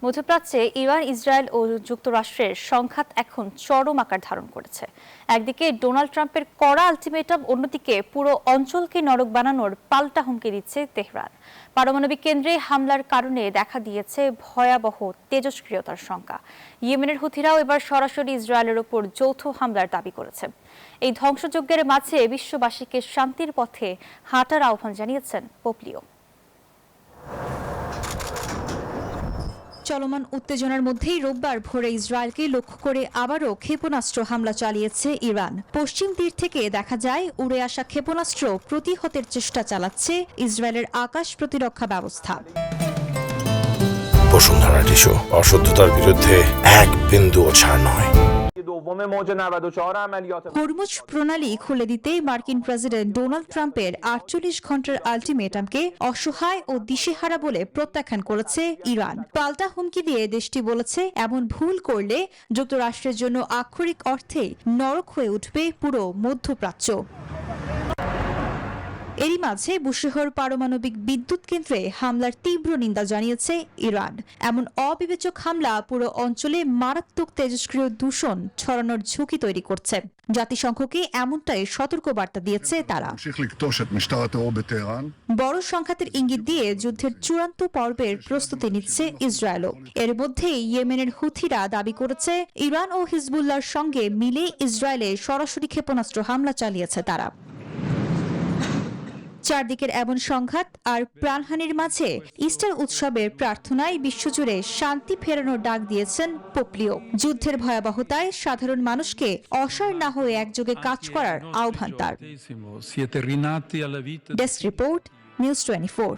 মধ্যপ্রাচ্যে Iran, Israel ও যুক্তরাষ্ট্রের সংঘাত এখন চরম আকার ধারণ করেছে। একদিকে ডোনাল্ড ট্রাম্পের কড়া আলটিমেটাম, অন্যদিকে পুরো অঞ্চলকে নরক বানানোর পাল্টা হুমকি দিচ্ছে তেহরান। পারমাণবিক কেন্দ্রে হামলার কারণে দেখা দিয়েছে ভয়াবহ তেজস্ক্রিয়তার শঙ্কা। ইয়েমেনের হুথিরাও এবার সরাসরি ইসরায়েলের ওপর যৌথ হামলার দাবি করেছে। এই ধ্বংসযজ্ঞের মাঝে বিশ্ববাসীকে শান্তির পথে হাঁটার আহ্বান জানিয়েছেন পোপ লিও। চলমান উত্তেজনার মধ্যেই রোববার ভোরে ইসরায়েলকে লক্ষ্য করে আবারও ক্ষেপণাস্ত্র হামলা চালিয়েছে ইরান। পশ্চিম তীর থেকে দেখা যায় উড়ে আসা ক্ষেপণাস্ত্র প্রতিহতের চেষ্টা চালাচ্ছে ইসরায়েলের আকাশ প্রতিরক্ষা ব্যবস্থা। বসুন্ধরা টিস্যু অশুদ্ধতার বিরুদ্ধে এক বিন্দুও ছাড় নয়। হরমুজ প্রণালী খুলে দিতে মার্কিন প্রেসিডেন্ট ডোনাল্ড ট্রাম্পের 48 ঘন্টার আলটিমেটামকে অসহায় ও দিশেহারা বলে প্রত্যাখ্যান করেছে ইরান। পাল্টা হুমকি দিয়ে দেশটি বলেছে, এমন ভুল করলে যুক্তরাষ্ট্রের জন্য আক্ষরিক অর্থে নরক হয়ে উঠবে পুরো মধ্যপ্রাচ্য। এরই মাঝে বুশেহর পারমাণবিক বিদ্যুৎ কেন্দ্রে হামলার তীব্র নিন্দা জানিয়েছে ইরান। এমন অবিবেচক হামলা পুরো অঞ্চলে মারাত্মক তেজস্ক্রিয় দূষণ ছড়ানোর ঝুঁকি তৈরি করছে। জাতিসংঘকে এমনটাই সতর্কবার্তা দিয়েছে তারা। বড় সংঘাতের ইঙ্গিত দিয়ে যুদ্ধের চূড়ান্ত পর্বের প্রস্তুতি নিচ্ছে ইসরায়েলও। এর মধ্যেই ইয়েমেনের হুথিরা দাবি করেছে, ইরান ও হিজবুল্লাহর সঙ্গে মিলে ইসরায়েলে সরাসরি ক্ষেপণাস্ত্র হামলা চালিয়েছে তারা। চারদিকের এমন সংঘাত আর প্রাণহানির মাঝে ইস্টার উৎসবের প্রার্থনায় বিশ্বজুড়ে শান্তি ফেরানোর ডাক দিয়েছেন পোপ লিও। যুদ্ধের ভয়াবহতায় সাধারণ মানুষকে অসাড় না হয়ে একযোগে কাজ করার আহ্বান তার। Desk report, news 24।